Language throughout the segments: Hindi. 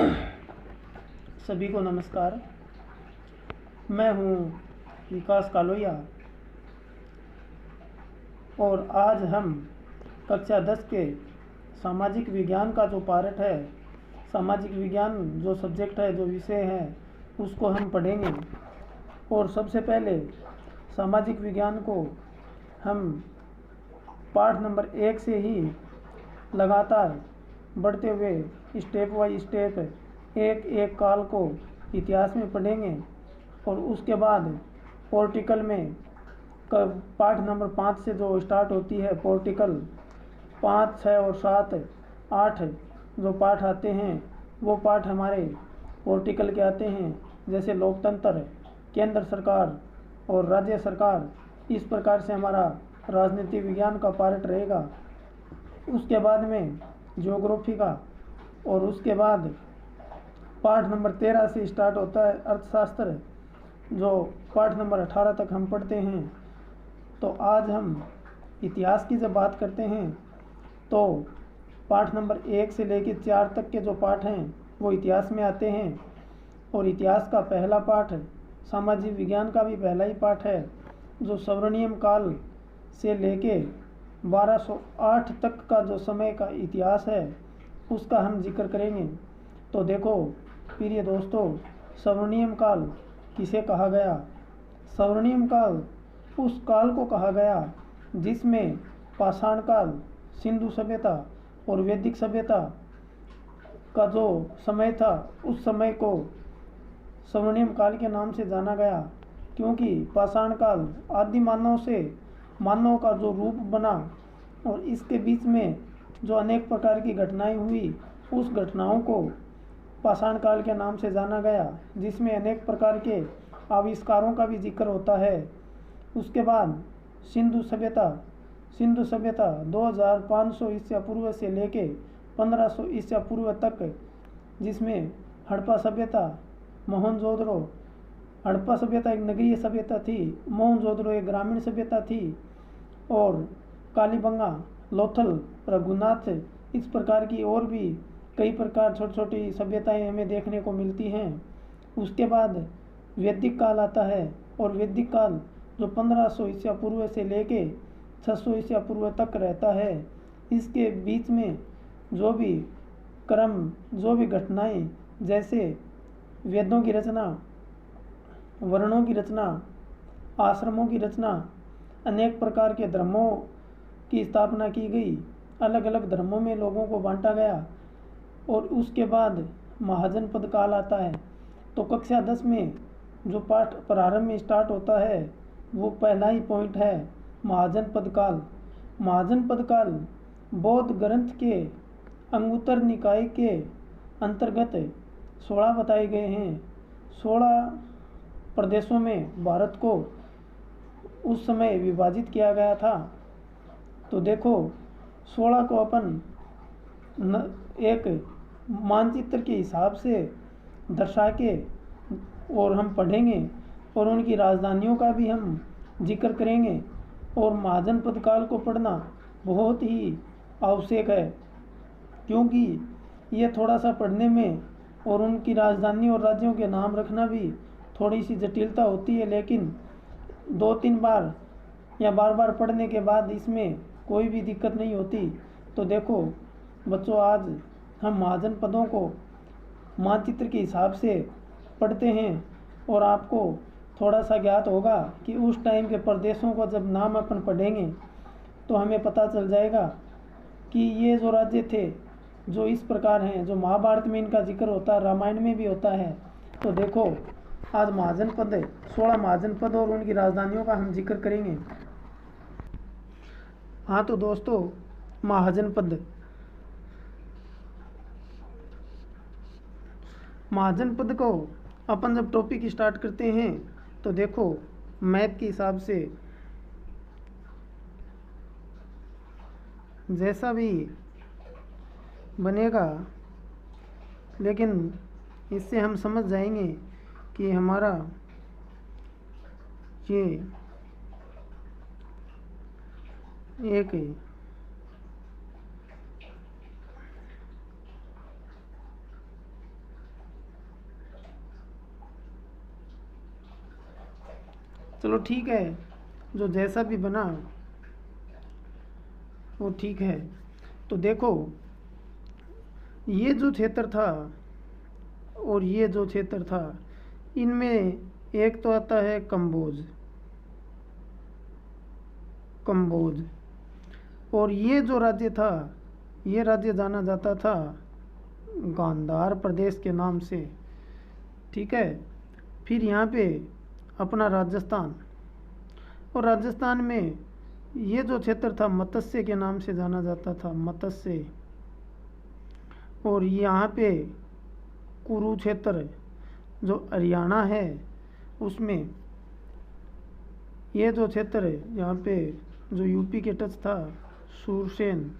सभी को नमस्कार। मैं हूं विकास कालोया और आज हम कक्षा 10 के सामाजिक विज्ञान का जो पार्ट है, सामाजिक विज्ञान जो सब्जेक्ट है, जो विषय है, उसको हम पढ़ेंगे। और सबसे पहले सामाजिक विज्ञान को हम पाठ नंबर 1 से ही लगातार बढ़ते हुए स्टेप बाय स्टेप एक एक काल को इतिहास में पढ़ेंगे। और उसके बाद पॉलिटिकल में पाठ नंबर 5 से जो स्टार्ट होती है, पॉलिटिकल 5, 6 और 7, 8 जो पाठ आते हैं वो पाठ हमारे पॉलिटिकल के आते हैं, जैसे लोकतंत्र, केंद्र सरकार और राज्य सरकार। इस प्रकार से हमारा राजनीति विज्ञान का पार्ट रहेगा। उसके बाद में ज्योग्राफी का, और उसके बाद पाठ नंबर 13 से स्टार्ट होता है अर्थशास्त्र, जो पाठ नंबर 18 तक हम पढ़ते हैं। तो आज हम इतिहास की जब बात करते हैं तो पाठ नंबर 1 से लेकर 4 तक के जो पाठ हैं वो इतिहास में आते हैं। और इतिहास का पहला पाठ, सामाजिक विज्ञान का भी पहला ही पाठ है, जो स्वर्णिम काल से लेके 1208 तक का जो समय का इतिहास है उसका हम जिक्र करेंगे। तो देखो प्रिय दोस्तों, स्वर्णिम काल किसे कहा गया? स्वर्णिम काल उस काल को कहा गया जिसमें पाषाण काल, सिंधु सभ्यता और वैदिक सभ्यता का जो समय था, उस समय को स्वर्णिम काल के नाम से जाना गया। क्योंकि पाषाण काल आदि मानव से मानव का जो रूप बना और इसके बीच में जो अनेक प्रकार की घटनाएं हुई, उस घटनाओं को पाषाण काल के नाम से जाना गया, जिसमें अनेक प्रकार के आविष्कारों का भी जिक्र होता है। उसके बाद सिंधु सभ्यता 2500 ईसा पूर्व से लेके 1500 ईसा पूर्व तक, जिसमें हड़प्पा सभ्यता, मोहनजोदड़ो, हड़प्पा सभ्यता एक नगरीय सभ्यता थी, मोहनजोदड़ो एक ग्रामीण सभ्यता थी, और कालीबंगा, लोथल, रघुनाथ, इस प्रकार की और भी कई प्रकार छोटी छोटी सभ्यताएं हमें देखने को मिलती हैं। उसके बाद वैदिक काल आता है, और वैदिक काल जो 1500 ईसा पूर्व से लेके 600 ईसा पूर्व तक रहता है। इसके बीच में जो भी क्रम, जो भी घटनाएं, जैसे वेदों की रचना, वर्णों की रचना, आश्रमों की रचना, अनेक प्रकार के धर्मों की स्थापना की गई, अलग अलग धर्मों में लोगों को बांटा गया। और उसके बाद महाजनपद काल आता है। तो कक्षा 10 में जो पाठ प्रारंभ में स्टार्ट होता है वो पहला ही पॉइंट है महाजनपद काल। महाजनपद काल बौद्ध ग्रंथ के अंगुत्तर निकाय के अंतर्गत 16 बताए गए हैं। 16 प्रदेशों में भारत को उस समय विभाजित किया गया था। तो देखो 16 को अपन एक मानचित्र के हिसाब से दर्शा के और हम पढ़ेंगे, और उनकी राजधानियों का भी हम जिक्र करेंगे। और महाजनपद काल को पढ़ना बहुत ही आवश्यक है, क्योंकि ये थोड़ा सा पढ़ने में और उनकी राजधानी और राज्यों के नाम रखना भी थोड़ी सी जटिलता होती है, लेकिन 2-3 बार या बार बार पढ़ने के बाद इसमें कोई भी दिक्कत नहीं होती। तो देखो बच्चों, आज हम महाजनपदों को मानचित्र के हिसाब से पढ़ते हैं, और आपको थोड़ा सा ज्ञात होगा कि उस टाइम के प्रदेशों को जब नाम अपन पढ़ेंगे तो हमें पता चल जाएगा कि ये जो राज्य थे जो इस प्रकार हैं, जो महाभारत में इनका जिक्र होता है, रामायण में भी होता है। तो देखो आज महाजनपद 16 महाजनपद और उनकी राजधानियों का हम जिक्र करेंगे। हाँ तो दोस्तों, महाजनपद को अपन जब टॉपिक स्टार्ट करते हैं तो देखो मैप के हिसाब से जैसा भी बनेगा, लेकिन इससे हम समझ जाएंगे कि हमारा ये एक चलो ठीक है, जो जैसा भी बना वो ठीक है। तो देखो, ये जो क्षेत्र था और ये जो क्षेत्र था, इनमें एक तो आता है कंबोज, कंबोज, और ये जो राज्य था, ये राज्य जाना जाता था गांधार प्रदेश के नाम से, ठीक है। फिर यहाँ पे अपना राजस्थान, और राजस्थान में ये जो क्षेत्र था मत्स्य के नाम से जाना जाता था, मत्स्य। और यहाँ पे कुरुक्षेत्र जो हरियाणा है उसमें, ये जो क्षेत्र है यहाँ पे जो यूपी के टच था, सूरसेन,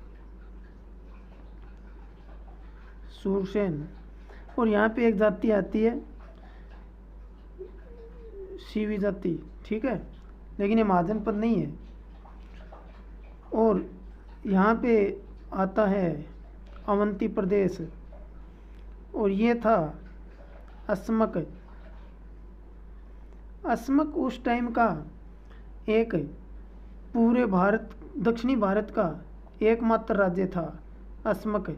सूरसेन। और यहाँ पे एक जाति आती है सीवी जाति, ठीक है, लेकिन ये महाजन पद नहीं है। और यहाँ पे आता है अवंती प्रदेश, और ये था अस्मक। अस्मक उस टाइम का एक पूरे भारत, दक्षिणी भारत का एकमात्र राज्य था अस्मक,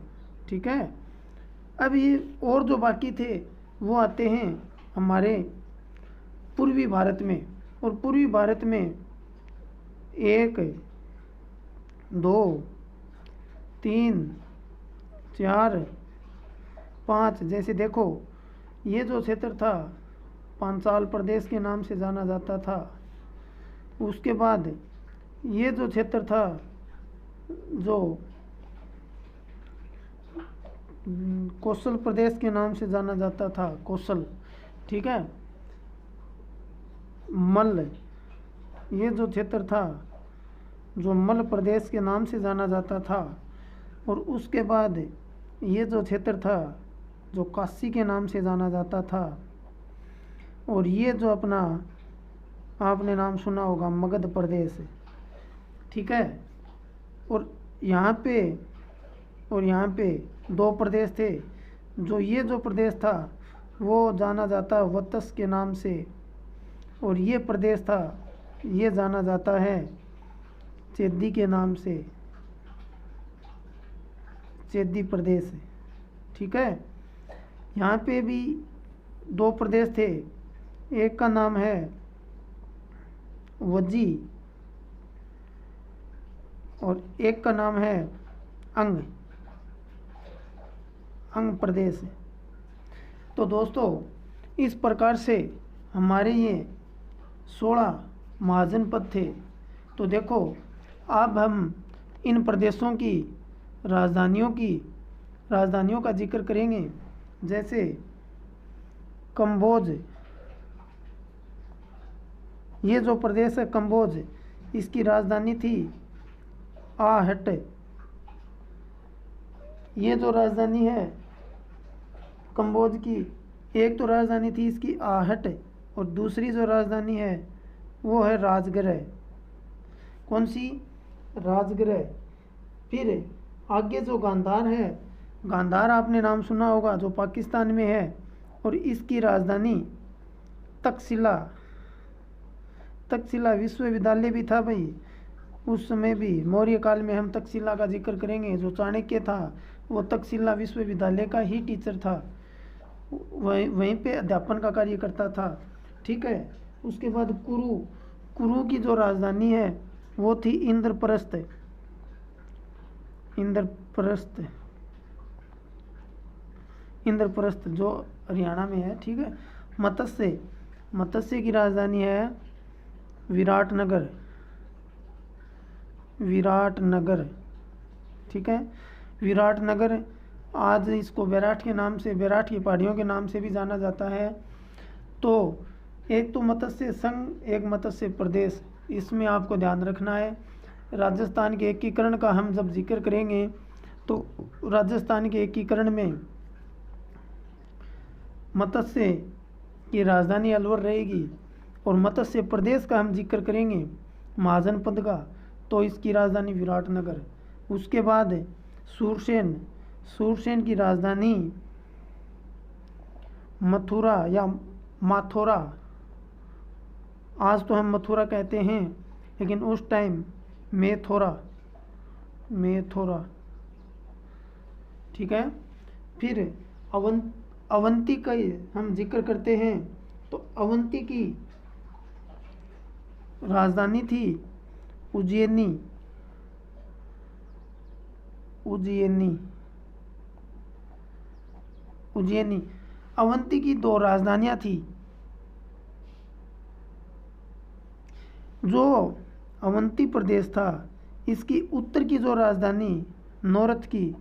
ठीक है। अब ये और जो बाकी थे वो आते हैं हमारे पूर्वी भारत में, और पूर्वी भारत में 1 2 3 4 5, जैसे देखो ये जो क्षेत्र था पांचाल प्रदेश के नाम से जाना जाता था। उसके बाद ये जो क्षेत्र था जो कौशल प्रदेश के नाम से जाना जाता था, कौशल, ठीक है। मल्ल, ये जो क्षेत्र था जो मल्ल प्रदेश के नाम से जाना जाता था। और उसके बाद ये जो क्षेत्र था जो काशी के नाम से जाना जाता था। और ये जो अपना आपने नाम सुना होगा मगध प्रदेश, ठीक है। और यहाँ पे 2 प्रदेश थे, जो ये जो प्रदेश था वो जाना जाता वत्स के नाम से, और ये प्रदेश था ये जाना जाता है चेदी के नाम से, चेदी प्रदेश, ठीक है। यहाँ पे भी 2 प्रदेश थे, एक का नाम है वज्जी और एक का नाम है अंग प्रदेश। तो दोस्तों इस प्रकार से हमारे ये 16 महाजन पद थे। तो देखो अब हम इन प्रदेशों की राजधानियों का जिक्र करेंगे। जैसे कंबोज, ये जो प्रदेश है कंबोज, इसकी राजधानी थी आहट। ये जो राजधानी है कंबोज की, एक तो राजधानी थी इसकी आहट और दूसरी जो राजधानी है वो है राजगृह। कौन सी? राजगृह। फिर आगे जो गांधार है, गांधार आपने नाम सुना होगा, जो पाकिस्तान में है, और इसकी राजधानी तक्षशिला। तक्षशिला विश्वविद्यालय भी था भाई उस समय भी, मौर्य काल में हम तक्षशिला का जिक्र करेंगे। जो चाणक्य था वो तक्षशिला विश्वविद्यालय का ही टीचर था, वहीं पे अध्यापन का कार्य करता था, ठीक है। उसके बाद कुरु की जो राजधानी है वो थी इंद्रप्रस्थ। इंद्रप्रस्थ जो हरियाणा में है, ठीक है। मत्स्य की राजधानी है विराटनगर, ठीक है। विराटनगर, आज इसको बैराठ के नाम से, बैराठ की पहाड़ियों के नाम से भी जाना जाता है। तो एक तो मत्स्य संघ, एक मत्स्य प्रदेश, इसमें आपको ध्यान रखना है। राजस्थान के एकीकरण का हम जब जिक्र करेंगे तो राजस्थान के एकीकरण में मत्स्य की राजधानी अलवर रहेगी, और मत्स्य प्रदेश का हम जिक्र करेंगे महाजन पद का, तो इसकी राजधानी विराटनगर। उसके बाद सूरसेन की राजधानी मथुरा या माथुरा, आज तो हम मथुरा कहते हैं, लेकिन उस टाइम मेथोरा, ठीक है। फिर अवंती का हम जिक्र करते हैं तो अवंती की राजधानी थी उज्जैनी। अवंती की 2 राजधानियां थी। जो अवंती प्रदेश था, इसकी उत्तर की जो राजधानी नॉर्थ की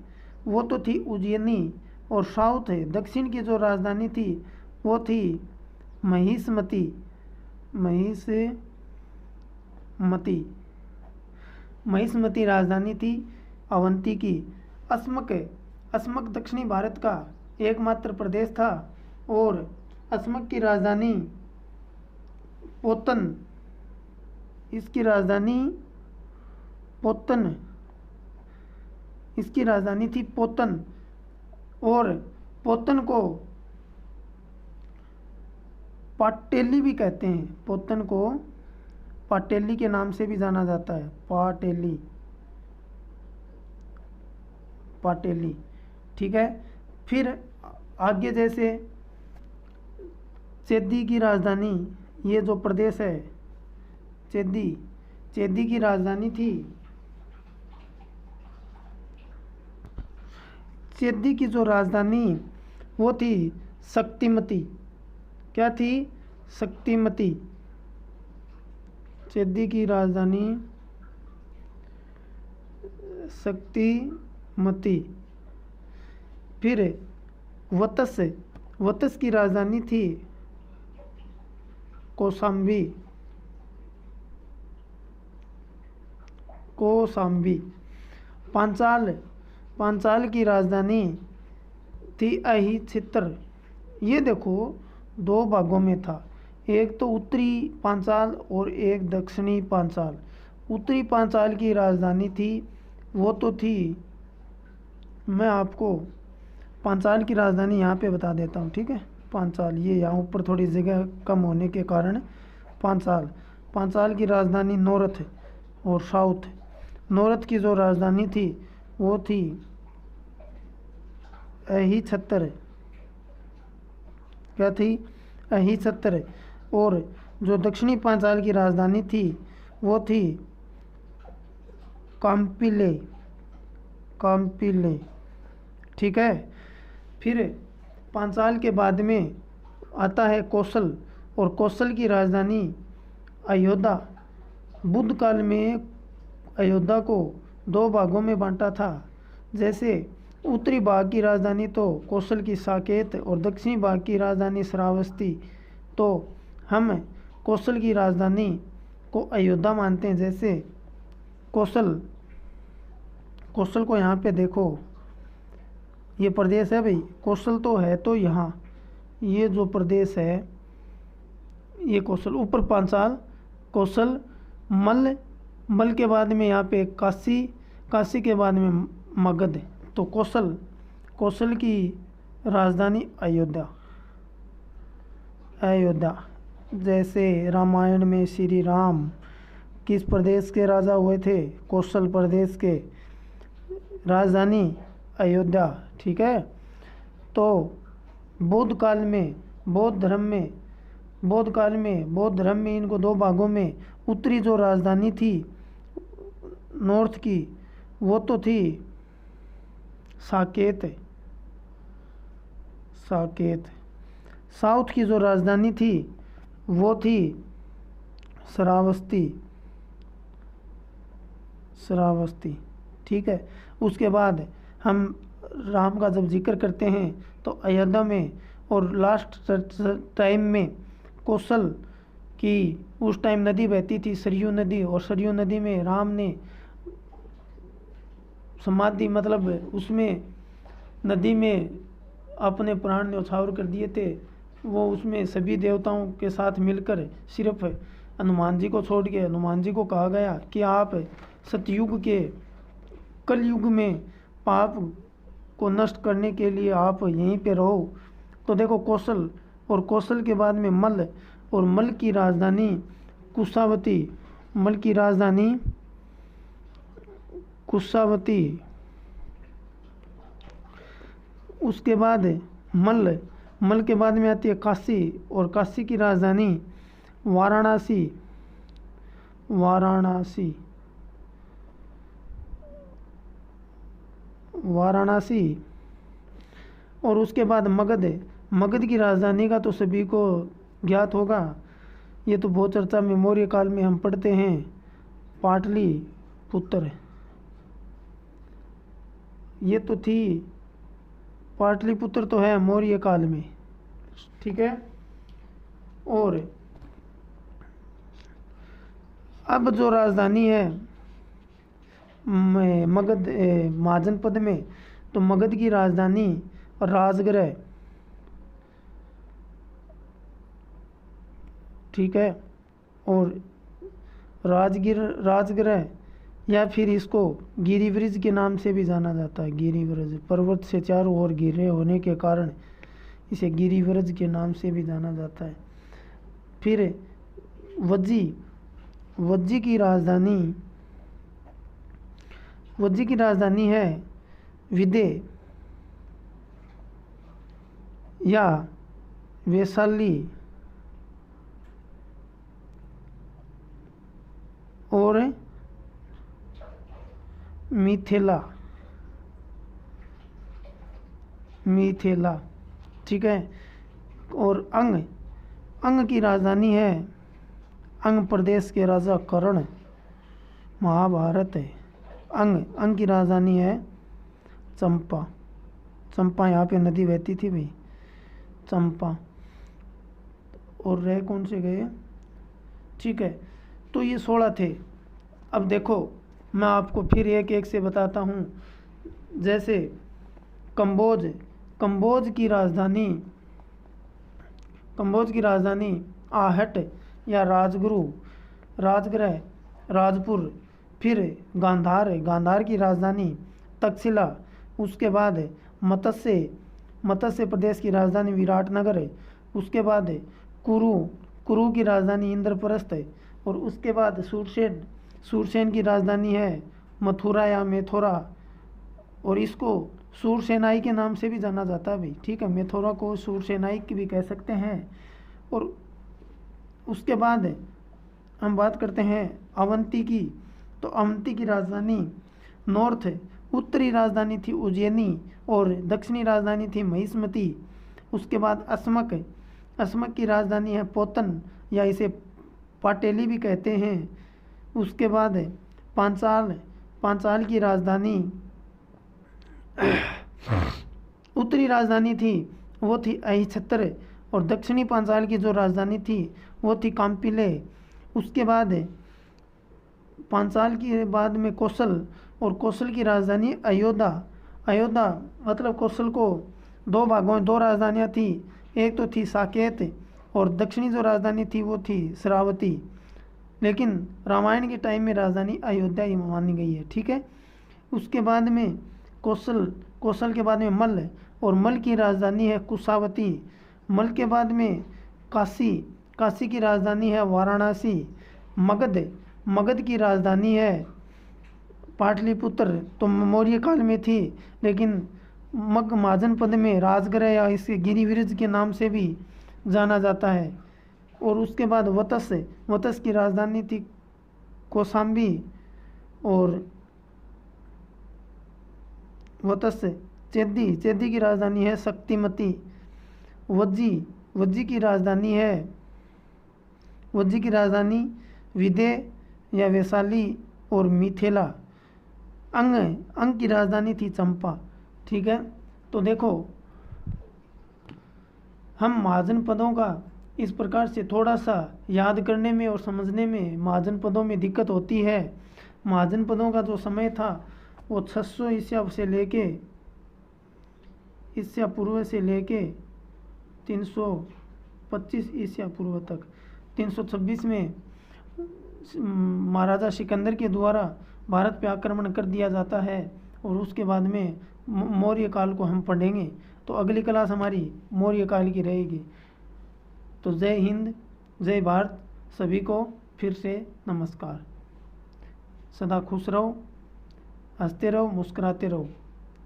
वो तो थी उज्जैनी, और साउथ है दक्षिण की जो राजधानी थी वो थी महिष्मती। महिष्मती राजधानी थी अवंती की। अस्मक दक्षिणी भारत का एकमात्र प्रदेश था, और अस्मक की राजधानी पोतन, इसकी राजधानी थी पोतन, और पोतन को पाटेली भी कहते हैं। पोतन को पाटेली के नाम से भी जाना जाता है, पाटेली, ठीक है। फिर आगे जैसे चेदी की राजधानी, ये जो प्रदेश है चेदी की राजधानी थी, चेदी की जो राजधानी वो थी शक्तिमती। क्या थी? शक्तिमती। चेदी की राजधानी शक्तिमती। फिर वतस की राजधानी थी कौशाम्बी। पांचाल की राजधानी थी अहिच्छित्र। ये देखो 2 भागों में था, एक तो उत्तरी पांचाल और एक दक्षिणी पांचाल। उत्तरी पांचाल की राजधानी थी वो तो थी, मैं आपको पांचाल की राजधानी यहाँ पे बता देता हूँ, ठीक है। पांचाल, ये यहाँ ऊपर थोड़ी जगह कम होने के कारण पांचाल की राजधानी नॉर्थ और साउथ। नॉर्थ की जो राजधानी थी वो थी अहिच्छत्र। क्या थी? अहिच्छत्र। और जो दक्षिणी पांचाल की राजधानी थी वो थी काम्पिले, ठीक है। फिर पांचाल के बाद में आता है कौशल, और कौशल की राजधानी अयोध्या। बुद्ध काल में अयोध्या को 2 भागों में बांटा था। जैसे उत्तरी भाग की राजधानी तो कौशल की साकेत और दक्षिणी भाग की राजधानी श्रावस्ती। तो हम कौशल की राजधानी को अयोध्या मानते हैं। जैसे कौशल को यहाँ पे देखो, ये प्रदेश है भाई, कौशल तो है तो यहाँ, ये जो प्रदेश है ये कौशल, ऊपर पांचाल, कौशल, मल के बाद में यहाँ पे काशी के बाद में मगध। तो कौशल की राजधानी अयोध्या। जैसे रामायण में श्री राम किस प्रदेश के राजा हुए थे? कौशल प्रदेश के, राजधानी अयोध्या, ठीक है। तो बौद्ध धर्म में इनको 2 भागों में, उत्तरी जो राजधानी थी नॉर्थ की वो तो थी साकेत। साउथ की जो राजधानी थी वो थी श्रावस्ती, ठीक है। उसके बाद हम राम का जब जिक्र करते हैं तो अयोध्या में, और लास्ट टाइम में कौशल की उस टाइम नदी बहती थी सरयू नदी, और सरयू नदी में राम ने समाधि, मतलब उसमें नदी में अपने प्राण न्यौछावर कर दिए थे। वो उसमें सभी देवताओं के साथ मिलकर सिर्फ हनुमान जी को छोड़ के, हनुमान जी को कहा गया कि आप सतयुग के कलयुग में पाप को नष्ट करने के लिए आप यहीं पे रहो। तो देखो कौशल, और कौशल के बाद में मल, और मल की राजधानी कुशावती, मल की राजधानी कुशावती। उसके बाद मल के बाद में आती है काशी, और काशी की राजधानी वाराणसी। और उसके बाद मगध की राजधानी का तो सभी को ज्ञात होगा, ये तो बहुत चर्चा में मौर्य काल में हम पढ़ते हैं, पाटलिपुत्र। ये तो थी पाटलिपुत्र, तो है मौर्य काल में, ठीक है। और अब जो राजधानी है मगध महाजनपद में, तो मगध की राजधानी राजगृह, ठीक है। और राजगृह या फिर इसको गिरिव्रज के नाम से भी जाना जाता है। गिरिव्रज, पर्वत से चारों ओर घिरे होने के कारण इसे गिरिव्रज के नाम से भी जाना जाता है। फिर वज्जी की राजधानी है विदेह या वैशाली, और मिथिला, ठीक है। और अंग की राजधानी है, अंग प्रदेश के राजा कर्ण, महाभारत है। अंग की राजधानी है चंपा, यहाँ पे नदी बहती थी भाई, चंपा। और रह कौन से गए, ठीक है। तो ये 16 थे। अब देखो मैं आपको फिर एक एक से बताता हूँ। जैसे कंबोज की राजधानी आहट या राजगृह, राजपुर। फिर गांधार की राजधानी तक्षशिला। उसके बाद मत्स्य प्रदेश की राजधानी विराटनगर है। उसके बाद कुरु की राजधानी इंद्रप्रस्थ है। और उसके बाद सूरसेन की राजधानी है मथुरा या मेथोरा, और इसको सूरसेनाई के नाम से भी जाना जाता है भाई, ठीक है। मेथोरा को सूरसेनाई की भी कह सकते हैं। और उसके बाद हम बात करते हैं अवंती की। तो अवंती की राजधानी नॉर्थ, उत्तरी राजधानी थी उज्जैनी, और दक्षिणी राजधानी थी महिष्मती। उसके बाद असमक की राजधानी है पोतन, या इसे पाटेली भी कहते हैं। उसके बाद पांचाल की राजधानी उत्तरी राजधानी थी वो थी अहिछत्र, और दक्षिणी पांचाल की जो राजधानी थी वो थी काम्पिले। उसके बाद पांचाल के बाद में कौशल, और कौशल की राजधानी अयोध्या मतलब कौशल को दो भागों में 2 राजधानियाँ थी, एक तो थी साकेत, और दक्षिणी जो राजधानी थी वो थी श्रावती। लेकिन रामायण के टाइम में राजधानी अयोध्या ही मानी गई है, ठीक है। उसके बाद में कौशल के बाद में मल्ल, और मल्ल की राजधानी है कुशावती। मल्ल के बाद में काशी की राजधानी है वाराणसी। मगध की राजधानी है पाटलिपुत्र, तो मौर्य काल में थी, लेकिन महाजनपद में राजगृह या इसे गिरिव्रज के नाम से भी जाना जाता है। और उसके बाद वत्स की राजधानी थी कौशाम्बी, और चेदी की राजधानी है शक्तिमती। वज्जी की राजधानी विदेह या वैशाली और मिथिला। अंग की राजधानी थी चंपा, ठीक है। तो देखो हम महाजनपदों का इस प्रकार से थोड़ा सा याद करने में और समझने में महाजनपदों में दिक्कत होती है। महाजनपदों का जो समय था वो 600 ईसा पूर्व से लेके 325 ईसा पूर्व तक। 326 में महाराजा सिकंदर के द्वारा भारत पे आक्रमण कर दिया जाता है, और उसके बाद में मौर्य काल को हम पढ़ेंगे। तो अगली क्लास हमारी मौर्य काल की रहेगी। तो जय हिंद, जय भारत, सभी को फिर से नमस्कार। सदा खुश रहो, हंसते रहो, मुस्कुराते रहो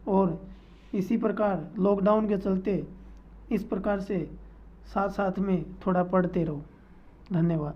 और इसी प्रकार लॉकडाउन के चलते इस प्रकार से साथ साथ में थोड़ा पढ़ते रहो। धन्यवाद।